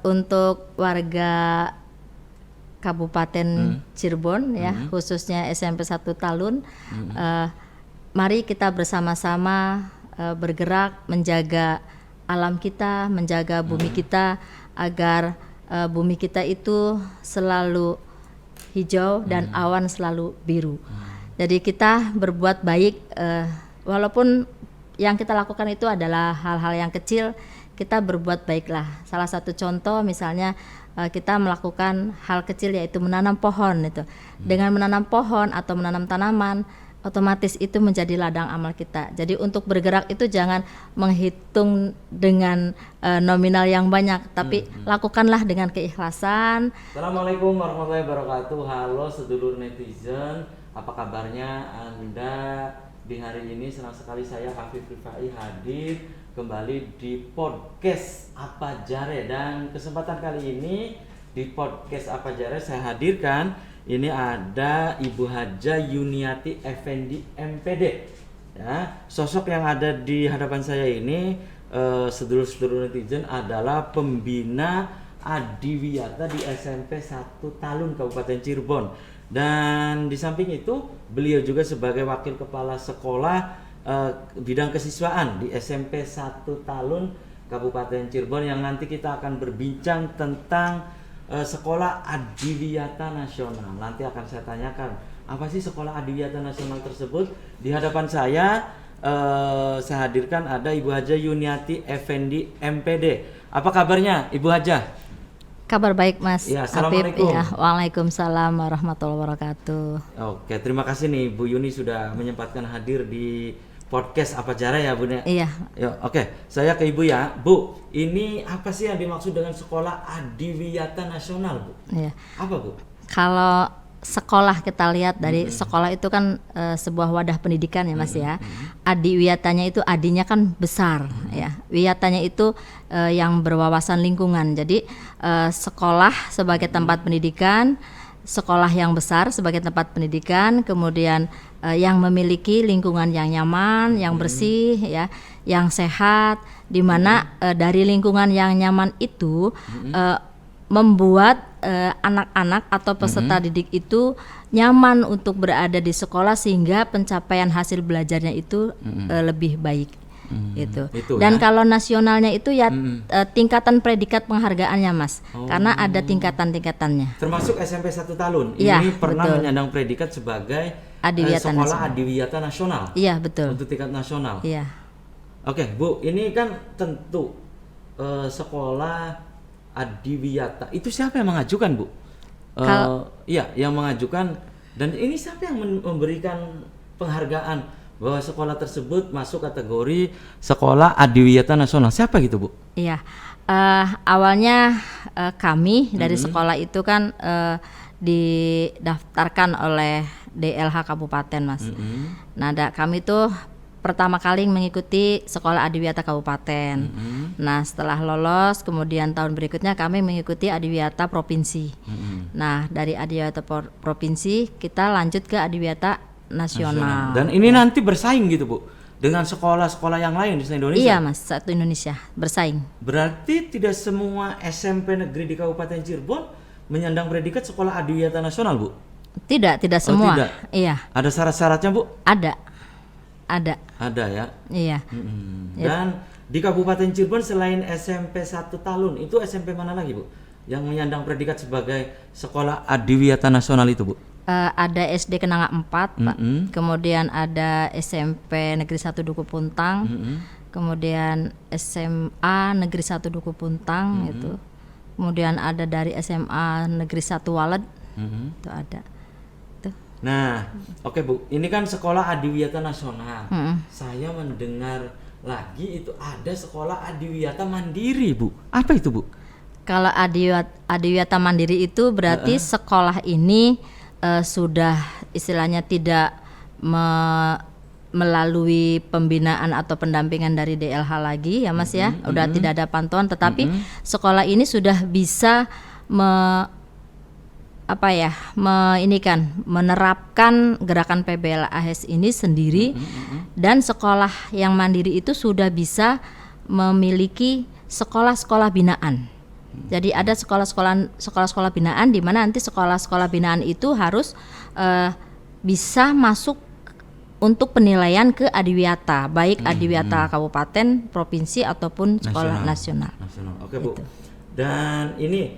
Untuk warga Kabupaten Cirebon ya, khususnya SMP 1 Talun, mari kita bersama-sama bergerak menjaga alam kita, menjaga bumi kita agar bumi kita itu selalu hijau dan awan selalu biru. Jadi kita berbuat baik, walaupun yang kita lakukan itu adalah hal-hal yang kecil, kita berbuat baiklah. Salah satu contoh misalnya kita melakukan hal kecil yaitu menanam pohon itu. Dengan menanam pohon atau menanam tanaman, otomatis itu menjadi ladang amal kita. Jadi untuk bergerak itu jangan menghitung dengan nominal yang banyak, tapi lakukanlah dengan keikhlasan. Assalamualaikum warahmatullahi wabarakatuh. Halo sedulur netizen, apa kabarnya Anda? Di hari ini senang sekali saya Afif Rifai hadir kembali di podcast Apa Jare, dan kesempatan kali ini di podcast Apa Jare saya hadirkan ini ada Ibu Haja Yuniati Effendi MPD. Ya, sosok yang ada di hadapan saya ini sedulur-sedulur netizen adalah pembina Adiwiyata di SMP 1 Talun Kabupaten Cirebon. Dan di samping itu beliau juga sebagai wakil kepala sekolah bidang kesiswaan di SMP 1 Talun Kabupaten Cirebon, yang nanti kita akan berbincang tentang sekolah Adiwiyata Nasional. Nanti akan saya tanyakan apa sih sekolah Adiwiyata Nasional tersebut. Di hadapan saya hadirkan ada Ibu Haja Yuniati Effendi MPD. Apa kabarnya Ibu Haja? Kabar baik Mas Ya, Afif. assalamualaikum. Ya, waalaikumsalam warahmatullahi wabarakatuh. Oke, terima kasih nih Bu Yuni sudah menyempatkan hadir di podcast Apa Jare ya Bu ya. Iya. Ya, oke, saya ke Ibu ya. Bu, ini apa sih yang dimaksud dengan sekolah Adiwiyata Nasional, Bu? Iya. Apa, Bu? Kalau sekolah kita lihat dari sekolah itu kan sebuah wadah pendidikan ya Mas ya. Adiwiyatanya itu adinya kan besar ya. Wiyatanya itu yang berwawasan lingkungan. Jadi sekolah sebagai tempat pendidikan, sekolah yang besar sebagai tempat pendidikan, kemudian yang memiliki lingkungan yang nyaman, yang bersih ya, yang sehat, di mana dari lingkungan yang nyaman itu membuat anak-anak atau peserta didik itu nyaman untuk berada di sekolah sehingga pencapaian hasil belajarnya itu lebih baik gitu. Dan kalau nasionalnya itu ya tingkatan predikat penghargaannya Mas, karena ada tingkatan-tingkatannya. Termasuk SMP 1 Talun. Ya, ini pernah betul. menyandang predikat sebagai Adiwiyata sekolah Nasional. Adiwiyata Nasional. Iya betul. Untuk tingkat nasional. Iya. Oke, Bu, ini kan tentu sekolah Adiwiyata itu siapa yang mengajukan, Bu? Iya, yang mengajukan, dan ini siapa yang memberikan penghargaan bahwa sekolah tersebut masuk kategori sekolah Adiwiyata Nasional? Siapa gitu, Bu? Iya. Awalnya kami dari sekolah itu kan didaftarkan oleh DLH Kabupaten, Mas. Nah, kami tuh pertama kali mengikuti sekolah Adiwiyata Kabupaten. Nah, setelah lolos, kemudian tahun berikutnya kami mengikuti Adiwiyata Provinsi. Nah, dari Adiwiyata Provinsi kita lanjut ke Adiwiyata Nasional. Dan ini nanti bersaing gitu, Bu, dengan sekolah-sekolah yang lain di seluruh Indonesia? Iya, Mas, satu Indonesia bersaing. Berarti tidak semua SMP negeri di Kabupaten Cirebon menyandang predikat sekolah Adiwiyata Nasional, Bu? Tidak semua. Tidak. Iya. Ada syarat-syaratnya, Bu? Ada ya. Iya. Dan di Kabupaten Cirebon selain SMP 1 Talun, itu SMP mana lagi, Bu, yang menyandang predikat sebagai sekolah Adiwiyata Nasional itu, Bu? Ada SD Kenanga 4, Pak. Kemudian ada SMP Negeri 1 Duku Puntang. Kemudian SMA Negeri 1 Duku Puntang itu. Kemudian ada dari SMA Negeri 1 Waled. Itu ada. Nah, oke, Bu, ini kan sekolah Adiwiyata Nasional. Saya mendengar lagi itu ada sekolah Adiwiyata Mandiri, Bu. Apa itu, Bu? Kalau Adiwiyata Mandiri itu berarti sekolah ini sudah istilahnya tidak melalui pembinaan atau pendampingan dari DLH lagi ya Mas ya. Udah tidak ada pantauan, tetapi sekolah ini sudah bisa menerapkan gerakan PBLAS ini sendiri, dan sekolah yang mandiri itu sudah bisa memiliki sekolah-sekolah binaan. Jadi ada sekolah-sekolah binaan di mana nanti sekolah-sekolah binaan itu harus bisa masuk untuk penilaian ke Adiwiyata, baik Adiwiyata kabupaten, provinsi ataupun sekolah nasional. Oke Bu. Dan ini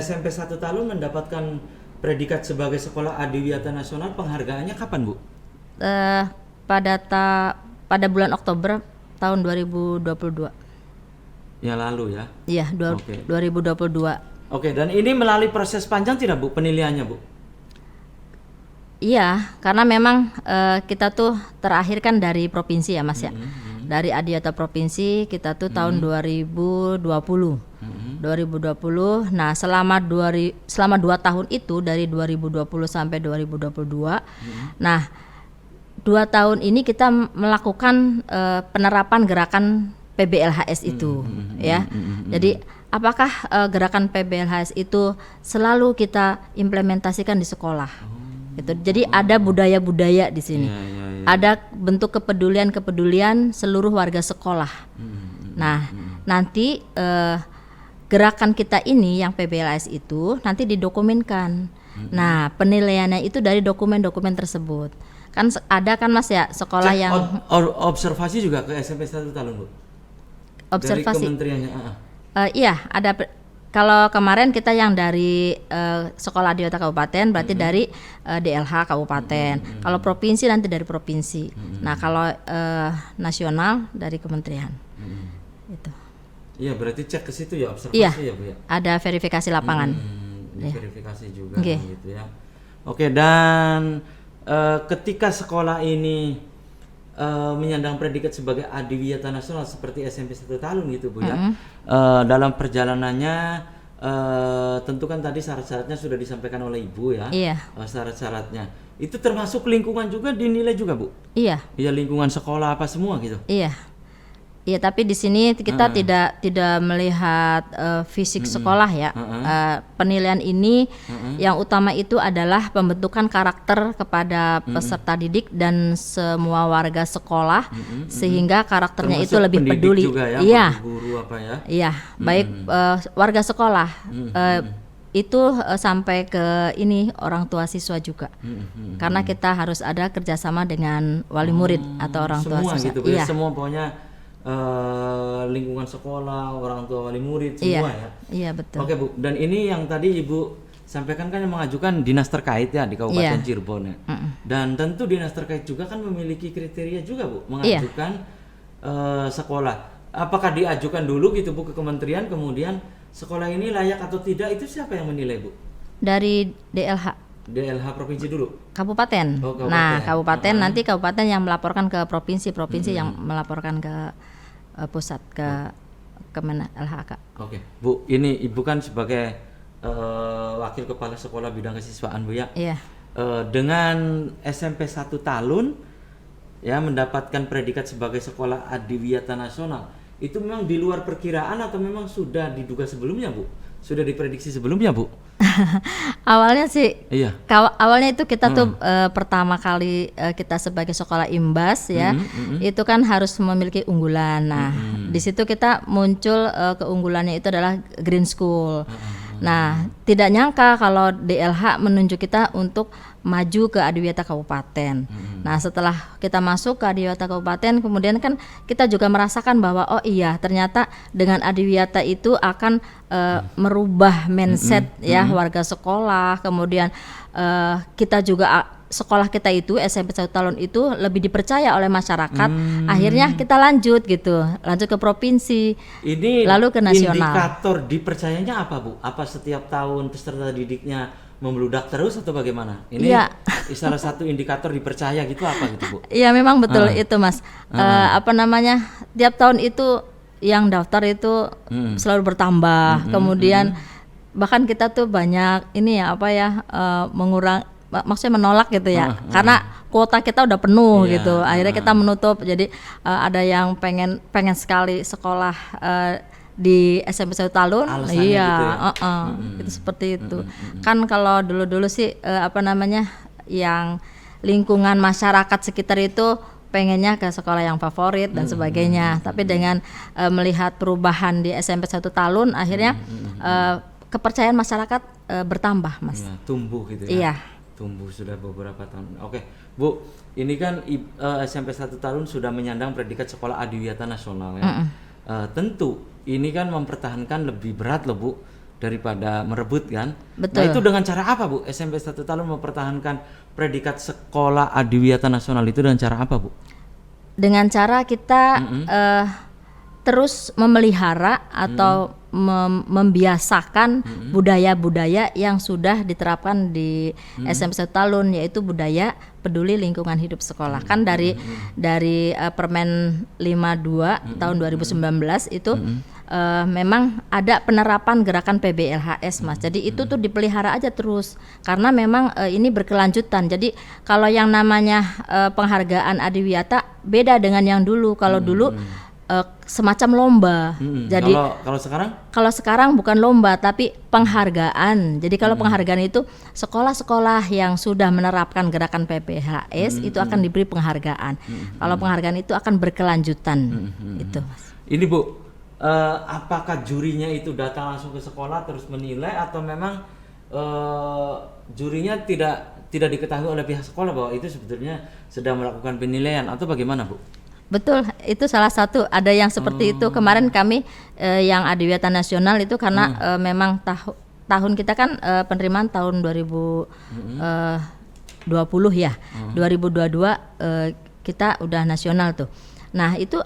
SMP 1 Talun mendapatkan predikat sebagai sekolah Adiwiyata nasional, penghargaannya kapan Bu? Pada bulan Oktober tahun 2022. Ya lalu ya. Iya, 2022. Oke, dan ini melalui proses panjang tidak Bu penilaiannya Bu? Iya, karena memang kita tuh terakhir kan dari provinsi ya Mas ya. Dari Adiwiyata provinsi kita tuh tahun 2020. 2020. Nah, selama 2 tahun itu dari 2020 sampai 2022. Nah, 2 tahun ini kita melakukan penerapan gerakan PBLHS itu ya. Jadi apakah gerakan PBLHS itu selalu kita implementasikan di sekolah? Gitu. Jadi ada budaya-budaya di sini, ada bentuk kepedulian seluruh warga sekolah. Nah, nanti gerakan kita ini yang PBLHS itu nanti didokumenkan. Nah, penilaiannya itu dari dokumen-dokumen tersebut. Kan ada kan Mas ya sekolah yang observasi juga ke SMP 1 Talun Bu. Observasi. Dari kementeriannya. Iya, ada. Kalau kemarin kita yang dari sekolah Adiwiyata kabupaten berarti dari DLH kabupaten. Kalau provinsi nanti dari provinsi. Nah, kalau nasional dari kementerian. Itu. Iya, berarti cek ke situ ya, observasi ya Bu ya. Ada verifikasi lapangan. Verifikasi juga gitu ya. Oke, dan ketika sekolah ini menyandang predikat sebagai Adiwiyata nasional seperti SMP 1 Talun gitu Bu ya. Dalam perjalanannya tentu kan tadi syarat-syaratnya sudah disampaikan oleh Ibu ya. Iya. Syarat-syaratnya. Itu termasuk lingkungan juga dinilai juga Bu? Iya. Iya, lingkungan sekolah apa semua gitu. Iya. Iya, tapi di sini kita tidak melihat fisik sekolah ya. Penilaian ini yang utama itu adalah pembentukan karakter kepada peserta didik dan semua warga sekolah sehingga karakternya termasuk itu lebih peduli. Juga ya, iya. Guru apa ya? Iya, baik warga sekolah. Itu sampai ke ini orang tua siswa juga. Karena kita harus ada kerjasama dengan wali murid atau orang tua semua siswa. Gitu, iya. Semua pokoknya lingkungan sekolah, orang tua, wali murid semua ya. Iya, betul. Oke Bu, dan ini yang tadi Ibu sampaikan kan yang mengajukan dinas terkait ya di Kabupaten Cirebon ya. Dan tentu dinas terkait juga kan memiliki kriteria juga Bu mengajukan sekolah. Apakah diajukan dulu gitu Bu ke kementerian, kemudian sekolah ini layak atau tidak, itu siapa yang menilai Bu? Dari DLH provinsi dulu? Kabupaten. Kabupaten. Nah, kabupaten nanti kabupaten yang melaporkan ke provinsi yang melaporkan ke pusat ke Kemen LHK. Oke, Bu, ini Ibu kan sebagai wakil kepala sekolah bidang kesiswaan Bu ya. Iya. Dengan SMP 1 Talun ya mendapatkan predikat sebagai sekolah Adiwiyata nasional, itu memang di luar perkiraan atau memang sudah diduga sebelumnya Bu? Sudah diprediksi sebelumnya Bu? Awalnya sih, iya. Awalnya itu kita tuh pertama kali kita sebagai sekolah imbas ya, itu kan harus memiliki unggulan. Nah, di situ kita muncul keunggulannya itu adalah Green School. Nah, tidak nyangka kalau DLH menunjuk kita untuk maju ke Adiwiyata Kabupaten. Nah, setelah kita masuk ke Adiwiyata Kabupaten, kemudian kan kita juga merasakan bahwa oh iya, ternyata dengan Adiwiyata itu akan merubah mindset ya warga sekolah. Kemudian kita juga sekolah kita itu SMP 1 Talun itu lebih dipercaya oleh masyarakat. Akhirnya kita lanjut ke provinsi. Ini lalu ke nasional. Indikator dipercayanya apa Bu? Apa setiap tahun peserta didiknya membludak terus atau bagaimana? Ini salah satu indikator dipercaya gitu apa gitu Bu? Iya, memang betul itu Mas. Tiap tahun itu yang daftar itu selalu bertambah. Kemudian bahkan kita tuh banyak maksudnya menolak gitu ya, karena kuota kita udah penuh gitu. Akhirnya kita menutup. Jadi ada yang pengen sekali sekolah di SMP 1 Talun. Iya, gitu ya? Itu seperti itu. Kan kalau dulu sih yang lingkungan masyarakat sekitar itu pengennya ke sekolah yang favorit dan sebagainya. Tapi dengan melihat perubahan di SMP 1 Talun, akhirnya kepercayaan masyarakat bertambah, Mas. Ya, tumbuh gitu ya. Iya. Tumbuh sudah beberapa tahun. Oke, Bu, ini kan SMP 1 Talun sudah menyandang predikat sekolah adiwiyata nasional ya. Tentu ini kan mempertahankan lebih berat loh, Bu, daripada merebut kan. Betul. Nah, itu dengan cara apa, Bu? SMP 1 Talun mempertahankan predikat sekolah adiwiyata nasional itu dengan cara apa, Bu? Dengan cara kita terus memelihara atau membiasakan budaya-budaya yang sudah diterapkan di SMP 1 Talun, yaitu budaya peduli lingkungan hidup sekolah. Kan dari Permen 52 tahun 2019 itu memang ada penerapan gerakan PBLHS, Mas. Jadi itu tuh dipelihara aja terus karena memang ini berkelanjutan. Jadi kalau yang namanya penghargaan adiwiyata beda dengan yang dulu. Kalau dulu semacam lomba. Jadi kalau sekarang bukan lomba tapi penghargaan. Jadi kalau penghargaan itu sekolah-sekolah yang sudah menerapkan gerakan PBLHS itu akan diberi penghargaan. Kalau penghargaan itu akan berkelanjutan. Itu, Mas. Ini, Bu, apakah jurinya itu datang langsung ke sekolah terus menilai atau memang jurinya tidak diketahui oleh pihak sekolah bahwa itu sebetulnya sedang melakukan penilaian atau bagaimana, Bu? Betul, itu salah satu. Ada yang seperti itu. Kemarin kami yang adiwiyata nasional itu karena memang tahun kita kan penerimaan tahun 2020 ya. 2022 kita udah nasional tuh. Nah, itu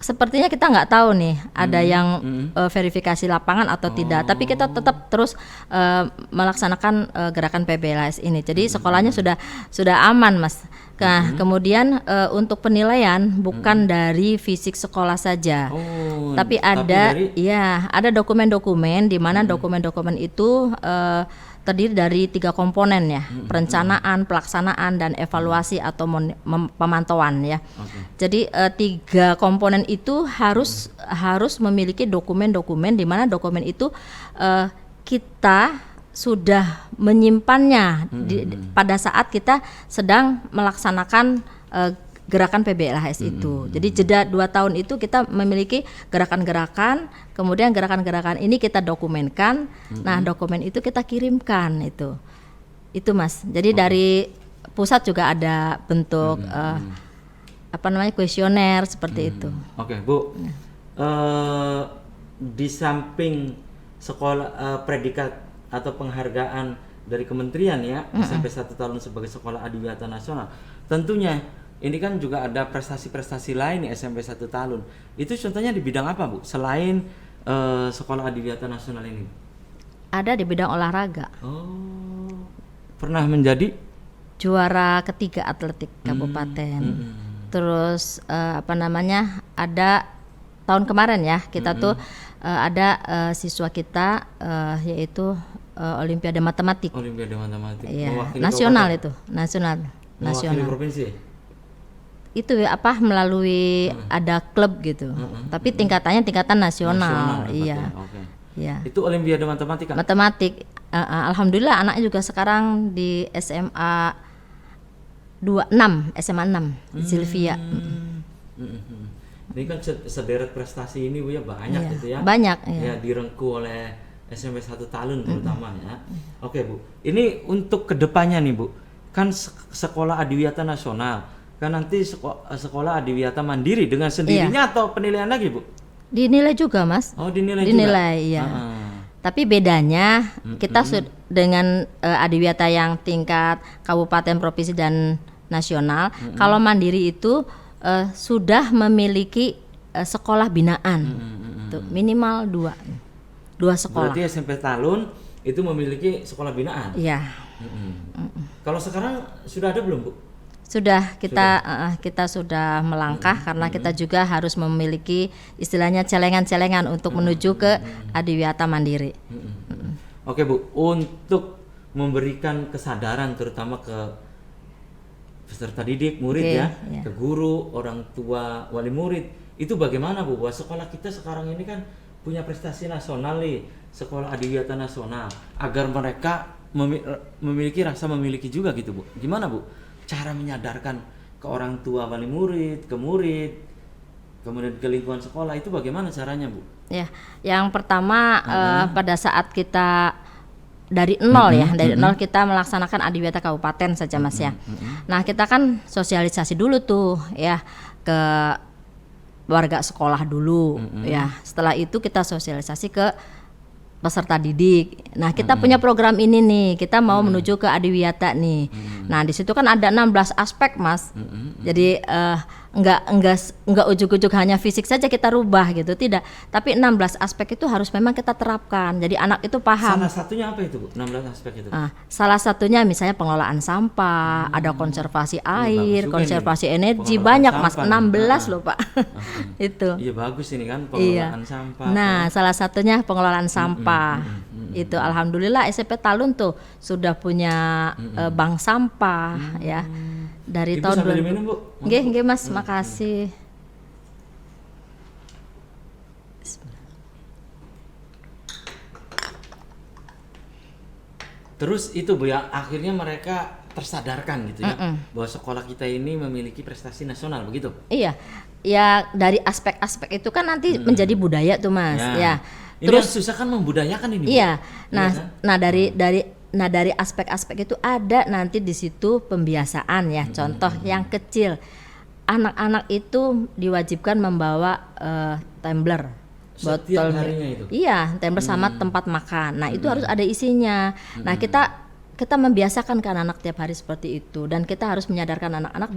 sepertinya kita nggak tahu nih ada yang verifikasi lapangan atau tidak. Tapi kita tetap terus melaksanakan gerakan PBLHS ini. Jadi sekolahnya sudah aman, Mas. Nah, kemudian untuk penilaian bukan dari fisik sekolah saja, tapi ada ada dokumen-dokumen di mana dokumen-dokumen itu terdiri dari 3 komponen ya, perencanaan, pelaksanaan, dan evaluasi atau pemantauan ya. Jadi 3 komponen itu harus memiliki dokumen-dokumen di mana dokumen itu kita sudah menyimpannya pada saat kita sedang melaksanakan gerakan PBLHS itu. Jadi jeda 2 tahun itu kita memiliki gerakan-gerakan, kemudian gerakan-gerakan ini kita dokumenkan. Nah, dokumen itu kita kirimkan itu Mas. Jadi dari pusat juga ada bentuk kuesioner seperti itu. Oke, Bu. Di samping sekolah predikat atau penghargaan dari kementerian ya sampai 1 tahun sebagai sekolah adiwiyata nasional, tentunya ini kan juga ada prestasi-prestasi lain nih SMP 1 Talun. Itu contohnya di bidang apa, Bu, selain sekolah adiwiyata nasional ini? Ada di bidang olahraga. Pernah menjadi juara ketiga atletik kabupaten. Terus ada tahun kemarin ya kita tuh ada siswa kita yaitu Olimpiade Matematik. Olimpiade Matematik. Iya, nasional itu, nasional. Mewakili provinsi. Itu melalui ada klub gitu. Tapi tingkatan nasional. Iya. Iya. Itu Olimpiade Matematika. Matematik. Alhamdulillah anaknya juga sekarang di SMA 6, Silvia. Ini kan sederet prestasi ini, Bu, ya banyak gitu ya. Banyak. Ya direngku oleh SMP 1 Talun terutama ya. Oke, Bu. Ini untuk kedepannya nih, Bu. Kan sekolah adiwiyata nasional. Kan nanti sekolah adiwiyata mandiri dengan sendirinya atau penilaian lagi, Bu? Dinilai juga, Mas. Oh, dinilai juga. Iya. Tapi bedanya kita dengan adiwiyata yang tingkat kabupaten, provinsi dan nasional. Kalau mandiri itu sudah memiliki sekolah binaan. Tuh, minimal 2 sekolah. Berarti SMP Talun itu memiliki sekolah binaan? Iya. Kalau sekarang sudah ada belum, Bu? Sudah, kita sudah melangkah karena kita juga harus memiliki istilahnya celengan-celengan untuk menuju ke adiwiyata mandiri. Oke, Bu, untuk memberikan kesadaran terutama ke peserta didik, murid ke guru, orang tua, wali murid, itu bagaimana, Bu, bahwa sekolah kita sekarang ini kan punya prestasi nasional nih, sekolah adiwiyata nasional, agar mereka memiliki rasa memiliki juga gitu, Bu. Gimana, Bu, cara menyadarkan ke orang tua wali murid, ke murid, kemudian ke lingkungan sekolah, itu bagaimana caranya, Bu? Ya, yang pertama pada saat kita dari nol ya, dari nol kita melaksanakan adiwiyata kabupaten saja Mas ya. Nah kita kan sosialisasi dulu tuh ya ke warga sekolah dulu ya. Setelah itu kita sosialisasi ke peserta didik. Nah kita punya program ini nih, kita mau menuju ke adiwiyata nih. Nah di situ kan ada 16 aspek Mas. Jadi enggak ujuk-ujuk hanya fisik saja kita rubah gitu, tidak. Tapi 16 aspek itu harus memang kita terapkan. Jadi anak itu paham. Salah satunya apa itu, Bu? 16 aspek itu. Salah satunya misalnya pengelolaan sampah, ada konservasi air, bagus juga konservasi ini. energi, Pengelolaan banyak Mas, sampah. 16 loh Pak. Itu. Iya bagus ini kan pengelolaan sampah. Nah, salah satunya pengelolaan sampah. Itu alhamdulillah SMP Talun tuh sudah punya bank sampah ya. Dari Ibu tahun sambil diminum, Bu. Nggih Mas, makasih. Terus itu Bu ya, akhirnya mereka tersadarkan gitu ya, bahwa sekolah kita ini memiliki prestasi nasional, begitu? Iya. Ya dari aspek-aspek itu kan nanti menjadi budaya tuh Mas, ya. Ini terus yang susah kan membudayakan ini, Bu. Iya. Nah, Iya kan? dari aspek-aspek itu ada nanti di situ pembiasaan ya. Contoh yang kecil, anak-anak itu diwajibkan membawa tumbler, Setiap botol harinya itu? Iya, tumbler sama tempat makan. Nah itu harus ada isinya. Nah kita membiasakan ke anak-anak tiap hari seperti itu, dan kita harus menyadarkan anak-anak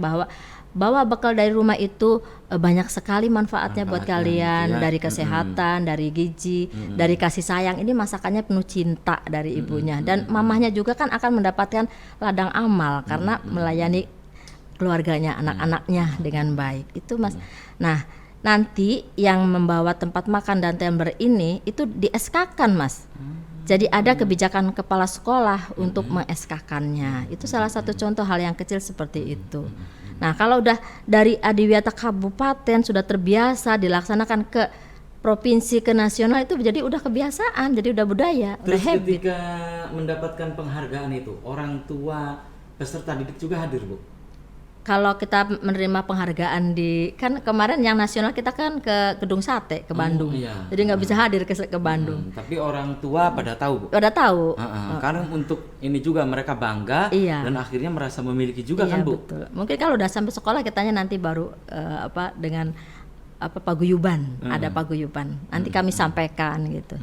bahwa bekal dari rumah itu banyak sekali manfaatnya buat kalian, dari kesehatan, dari gizi, dari kasih sayang. Ini masakannya penuh cinta dari ibunya, dan mamahnya juga kan akan mendapatkan ladang amal karena melayani keluarganya, anak-anaknya dengan baik. Itu Mas. Nah, nanti yang membawa tempat makan dan tumbler ini itu di SK-kan Mas. Jadi ada kebijakan kepala sekolah untuk meng-SK-kannya. Itu salah satu contoh hal yang kecil seperti itu. Nah, kalau udah dari adiwiyata kabupaten sudah terbiasa dilaksanakan ke provinsi, ke nasional, itu jadi udah kebiasaan, jadi udah budaya, Terus udah habit. ketika mendapatkan penghargaan itu, orang tua peserta didik juga hadir, Bu? Kalau kita menerima penghargaan kan kemarin yang nasional kita kan ke Gedung Sate ke Bandung, iya. jadi nggak bisa hadir ke Bandung. Tapi orang tua pada tahu, Bu? Udah tahu. Karena untuk ini juga mereka bangga, Iya. dan akhirnya merasa memiliki juga Iya, kan, Bu? betul. Mungkin kalau udah sampai sekolah kitanya nanti baru dengan paguyuban, ada paguyuban. Nanti kami sampaikan gitu.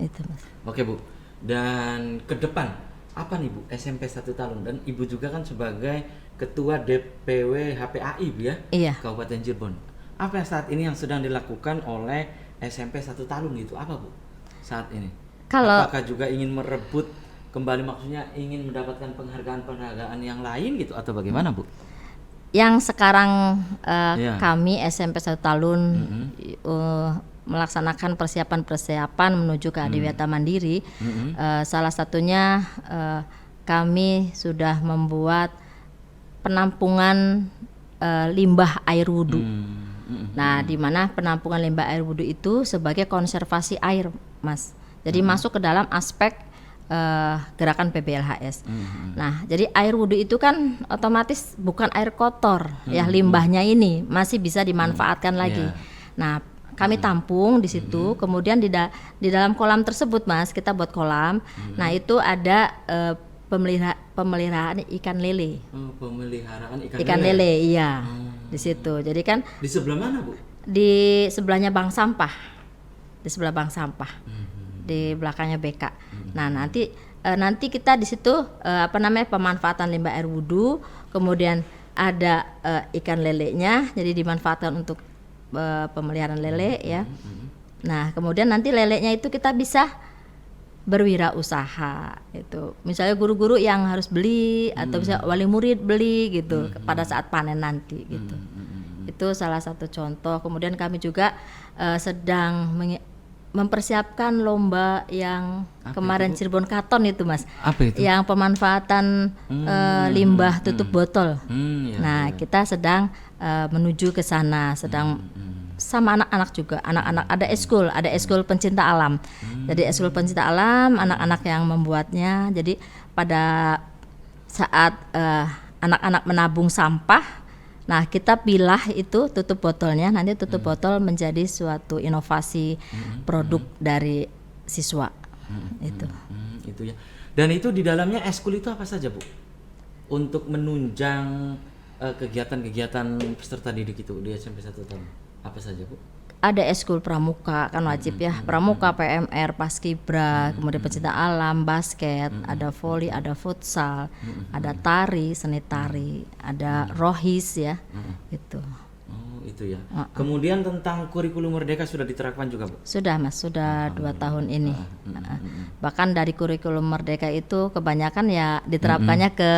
Itu Mas. Oke, Bu. Dan ke depan apa nih, Bu, SMP 1 Talun, dan Ibu juga kan sebagai Ketua DPW HPAI, Bu ya? Iya. Kabupaten Cirebon. Apa yang saat ini yang sedang dilakukan oleh SMP 1 Talun itu apa, Bu? Saat ini. Apakah juga ingin merebut kembali, maksudnya ingin mendapatkan penghargaan-penghargaan yang lain gitu, atau bagaimana, Bu? Yang sekarang Iya. kami SMP 1 Talun melaksanakan persiapan menuju ke adiwiyata mandiri. Salah satunya kami sudah membuat penampungan limbah air wudhu. Nah, di mana penampungan limbah air wudhu itu sebagai konservasi air, Mas. Jadi masuk ke dalam aspek gerakan PBLHS. Nah, jadi air wudhu itu kan otomatis bukan air kotor, ya limbahnya ini masih bisa dimanfaatkan lagi. Nah, kami tampung di situ, kemudian di dalam kolam tersebut, Mas, kita buat kolam. Nah, itu ada pemeliharaan ikan lele. Pemeliharaan Ikan lele, iya. Di situ. Jadi kan di sebelah mana, Bu? di sebelahnya bank sampah. Di sebelah bank sampah. Di belakangnya BK. Nah, nanti kita di situ pemanfaatan limbah air wudhu, kemudian ada ikan lelenya, jadi dimanfaatkan untuk pemeliharaan lele ya. Nah, kemudian nanti lelenya itu kita bisa berwirausaha itu. Misalnya guru-guru yang harus beli atau bisa wali murid beli gitu pada saat panen nanti gitu. Itu salah satu contoh. Kemudian kami juga sedang mempersiapkan lomba yang kemarin Cirebon Katon itu, Mas. Apa itu? Yang pemanfaatan limbah tutup botol. Nah, kita sedang menuju ke sana, sedang sama anak-anak juga, anak-anak ada eskul pencinta alam. Jadi eskul pencinta alam, anak-anak yang membuatnya. Jadi pada saat anak-anak menabung sampah. Nah, kita pilah itu tutup botolnya, nanti tutup botol menjadi suatu inovasi produk dari siswa. Itu. Itu ya. Dan itu di dalamnya eskul itu apa saja, Bu? Untuk menunjang kegiatan-kegiatan peserta didik itu di SMP 1 tahun. Apa saja, Bu? Ada eskul pramuka kan wajib ya, pramuka, PMR, Paskibra, kemudian pecinta alam, basket, ada voli, ada futsal, ada tari, seni tari, ada rohis ya, itu. Oh, itu ya. Kemudian tentang kurikulum merdeka sudah diterapkan juga, Bu? Sudah Mas, sudah 2 tahun ini. Bahkan dari kurikulum merdeka itu kebanyakan ya diterapkannya ke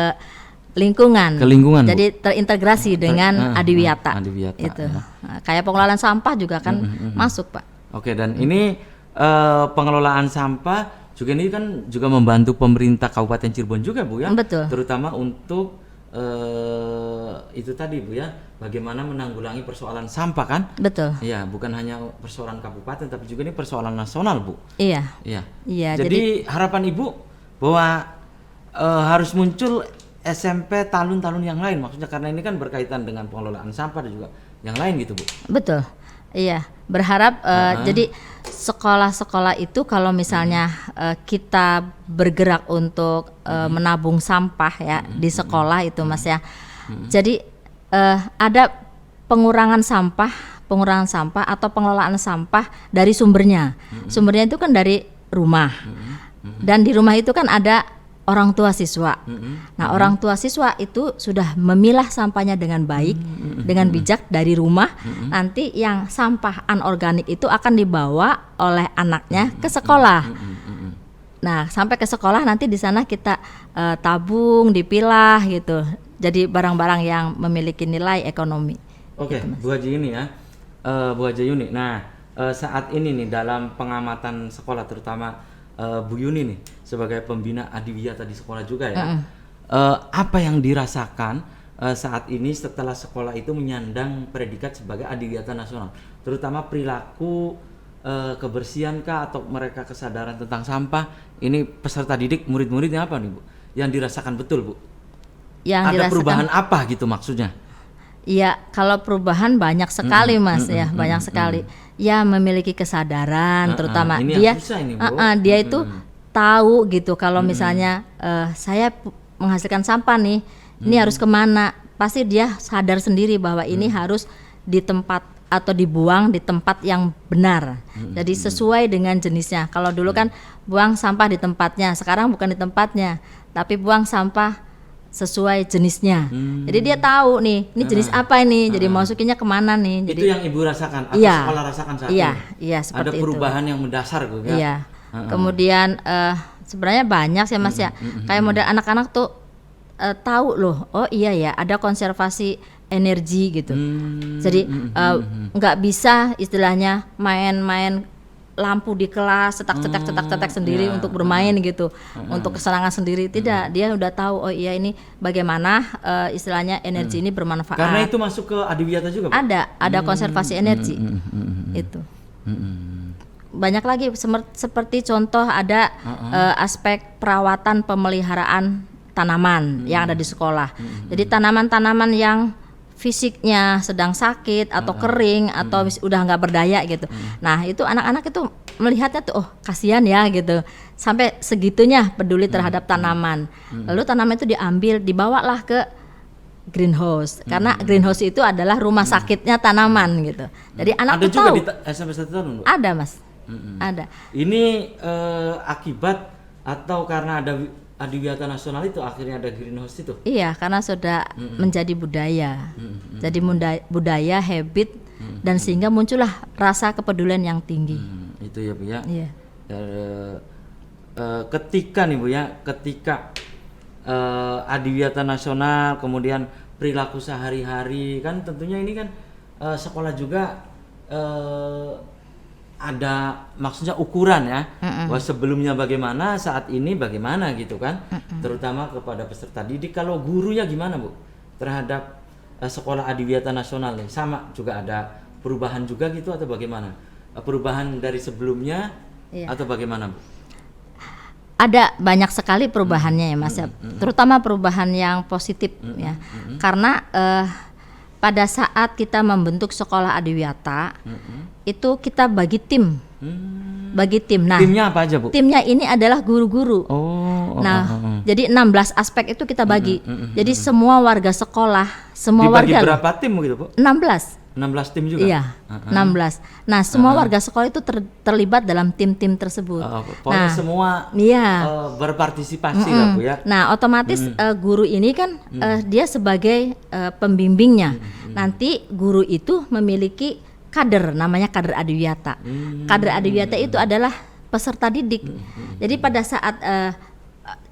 lingkungan. Jadi terintegrasi dengan Adiwiyata. Itu. Ya. Nah, kayak pengelolaan sampah juga kan masuk, Pak. Oke, dan ini pengelolaan sampah juga ini kan juga membantu pemerintah Kabupaten Cirebon juga, Bu ya. Betul. Terutama untuk itu tadi, Bu ya, bagaimana menanggulangi persoalan sampah kan? Betul. Iya, bukan hanya persoalan kabupaten tapi juga ini persoalan nasional, Bu. Iya. Iya. Iya, Jadi harapan Ibu bahwa harus muncul SMP talun-talun yang lain, maksudnya karena ini kan berkaitan dengan pengelolaan sampah dan juga yang lain gitu, Bu. Betul. Iya, berharap jadi sekolah-sekolah itu kalau misalnya kita bergerak untuk menabung sampah ya di sekolah itu Mas ya. Jadi ada pengurangan sampah atau pengelolaan sampah dari sumbernya. Sumbernya itu kan dari rumah. Dan di rumah itu kan ada orang tua siswa. Nah, orang tua siswa itu sudah memilah sampahnya dengan baik, dengan bijak dari rumah. Nanti yang sampah anorganik itu akan dibawa oleh anaknya ke sekolah. Nah, sampai ke sekolah nanti di sana kita tabung, dipilah gitu. Jadi barang-barang yang memiliki nilai ekonomi. Oke, gitu, Bu Haji ini ya, Bu Haji Yuni. Nah, saat ini nih dalam pengamatan sekolah terutama Bu Yuni nih sebagai pembina Adiwiyata di sekolah juga ya. Apa yang dirasakan saat ini setelah sekolah itu menyandang predikat sebagai Adiwiyata nasional, terutama perilaku kebersihan kah atau mereka kesadaran tentang sampah? Ini peserta didik murid-muridnya apa nih, Bu? Yang dirasakan betul, Bu? Ada perubahan apa gitu maksudnya? Iya, kalau perubahan banyak sekali Mas ya, banyak sekali. Ya memiliki kesadaran, terutama ini dia, ini, dia itu tahu gitu kalau misalnya saya menghasilkan sampah nih, ini harus kemana? Pasti dia sadar sendiri bahwa ini harus di tempat atau dibuang di tempat yang benar. Jadi sesuai dengan jenisnya. Kalau dulu kan buang sampah di tempatnya, sekarang bukan di tempatnya, tapi buang sampah sesuai jenisnya. Jadi dia tahu nih, ini jenis apa ini, jadi masukinnya kemana nih. Jadi itu yang Ibu rasakan atau iya, sekolah rasakan saat iya, ini? Iya, seperti ada perubahan yang mendasar gitu ya? Iya. Kemudian sebenarnya banyak sih Mas ya. Kayak model anak-anak tuh tahu loh, oh iya ya, ada konservasi energi gitu. Jadi nggak bisa istilahnya main-main lampu di kelas cetak sendiri untuk bermain gitu, untuk kesenangan sendiri. Tidak, dia udah tahu oh iya ini bagaimana istilahnya energi ini bermanfaat. Karena itu masuk ke Adiwiyata juga, Bu? Ada konservasi energi. Itu. Banyak lagi seperti contoh ada aspek perawatan pemeliharaan tanaman yang ada di sekolah. Jadi tanaman-tanaman yang fisiknya sedang sakit atau kering atau udah nggak berdaya gitu. Nah itu anak-anak itu melihatnya tuh, oh kasihan ya gitu. Sampai segitunya peduli terhadap tanaman. Lalu tanaman itu diambil, dibawalah ke greenhouse. Karena greenhouse itu adalah rumah sakitnya tanaman gitu. Jadi anak ada tuh juga tahu. di SMP 1 tahun, Bu? Ada Mas. Ada. Ini akibat atau karena ada Adiwiyata nasional itu akhirnya ada greenhouse itu? Iya, karena sudah menjadi budaya. Jadi budaya, habit, dan sehingga muncullah rasa kepedulian yang tinggi. Itu ya Bu ya. Iya. Ketika nih Bu ya, ketika Adiwiyata nasional kemudian perilaku sehari-hari kan tentunya ini kan sekolah juga ada maksudnya ukuran ya, bahwa sebelumnya bagaimana, saat ini bagaimana gitu kan, terutama kepada peserta didik. Kalau gurunya gimana Bu terhadap sekolah Adiwiyata nasional nih, sama juga ada perubahan juga gitu atau bagaimana? Perubahan dari sebelumnya atau bagaimana Bu? Ada banyak sekali perubahannya ya Mas ya, terutama perubahan yang positif ya. Karena pada saat kita membentuk sekolah Adiwiyata itu kita bagi tim. Nah, Timnya apa aja, Bu? timnya ini adalah guru-guru. Jadi 16 aspek itu kita bagi. Jadi semua warga sekolah, semua Dibagi warga berapa tim gitu, Bu? 16. 16 tim juga? Iya, 16. Nah, semua warga sekolah itu terlibat dalam tim-tim tersebut. Pokoknya semua berpartisipasi lah, Bu ya. Nah, otomatis guru ini kan dia sebagai pembimbingnya. Nanti guru itu memiliki kader, namanya kader Adiwiyata. Kader Adiwiyata itu adalah peserta didik. Jadi pada saat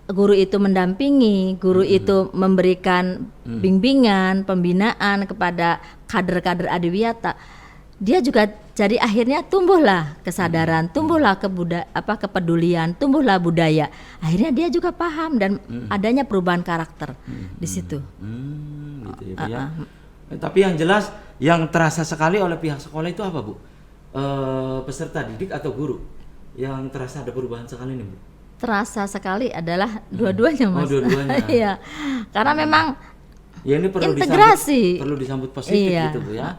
guru itu mendampingi, guru itu memberikan bimbingan, pembinaan kepada kader-kader Adiwiyata, dia juga jadi akhirnya tumbuhlah kesadaran, tumbuhlah kepedulian, tumbuhlah budaya. Akhirnya dia juga paham dan adanya perubahan karakter di situ. Gitu ya, Bu ya. Tapi yang jelas yang terasa sekali oleh pihak sekolah itu apa, Bu? Peserta didik atau guru? Yang terasa ada perubahan sekali nih, Bu? Terasa sekali adalah dua-duanya, Mas. Dua-duanya. Iya. Karena memang ya ini perlu integrasi. disambut positif Iya. gitu, Bu ya.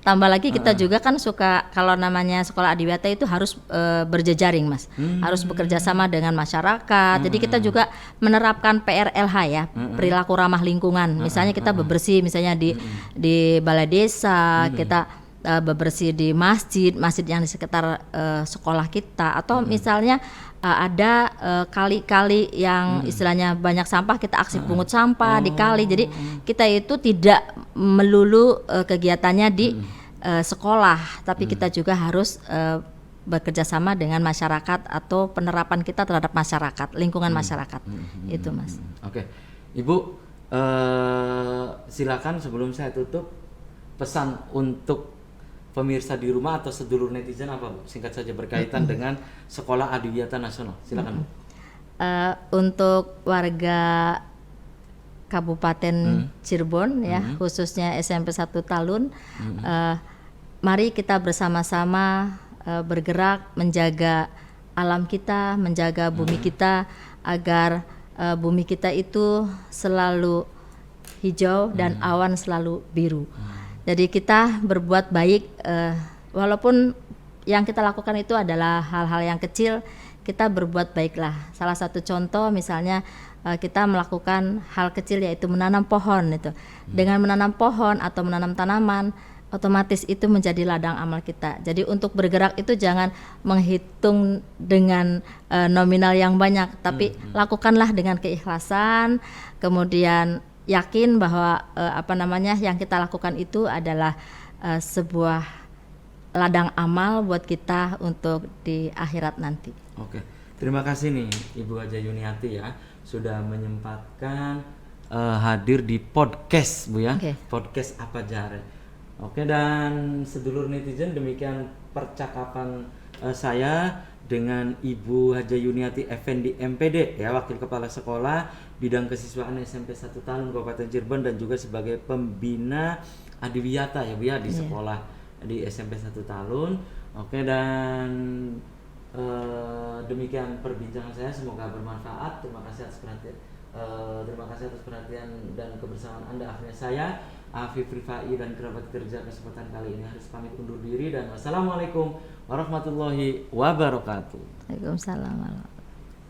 Tambah lagi kita juga kan suka kalau namanya sekolah Adiwiyata itu harus berjejaring, Mas. Harus bekerja sama dengan masyarakat. Jadi kita juga menerapkan PRLH ya, perilaku ramah lingkungan. Misalnya kita bebersih misalnya di balai desa, kita bebersih di masjid yang di sekitar sekolah kita, atau misalnya ada kali-kali yang istilahnya banyak sampah, kita aksi pungut sampah di kali. Jadi kita itu tidak melulu kegiatannya di sekolah, tapi kita juga harus bekerja sama dengan masyarakat atau penerapan kita terhadap masyarakat, lingkungan masyarakat. Itu, Mas. Oke. Ibu silakan sebelum saya tutup, pesan untuk pemirsa di rumah atau sedulur netizen apa, Bu? Singkat saja berkaitan dengan Sekolah Adiwiyata Nasional. Silakan, Bu. Untuk warga Kabupaten Cirebon ya, khususnya SMP 1 Talun, mari kita bersama-sama bergerak menjaga alam kita, menjaga bumi kita agar bumi kita itu selalu hijau dan awan selalu biru. Jadi kita berbuat baik, walaupun yang kita lakukan itu adalah hal-hal yang kecil, kita berbuat baiklah. Salah satu contoh misalnya kita melakukan hal kecil yaitu menanam pohon itu. Dengan menanam pohon atau menanam tanaman, otomatis itu menjadi ladang amal kita. Jadi untuk bergerak itu jangan menghitung dengan nominal yang banyak, tapi lakukanlah dengan keikhlasan, kemudian yakin bahwa yang kita lakukan itu adalah sebuah ladang amal buat kita untuk di akhirat nanti. Oke, terima kasih nih Ibu Haja Yuniati ya, sudah menyempatkan hadir di podcast, Bu ya. Podcast Apa Jare. Oke, dan sedulur netizen, demikian percakapan saya dengan Ibu Haja Yuniati Effendi MPD ya, Wakil Kepala Sekolah Bidang Kesiswaan SMP 1 Talun Kabupaten Cirebon, dan juga sebagai pembina Adiwiyata ya, Bu ya, di sekolah di SMP 1 Talun. Oke, dan demikian perbincangan saya, semoga bermanfaat. Terima kasih atas perhatian dan kebersamaan Anda. Akhirnya saya Afif Rifai dan kerabat kerja kesempatan kali ini harus pamit undur diri, dan wassalamualaikum warahmatullahi wabarakatuh. Waalaikumsalam.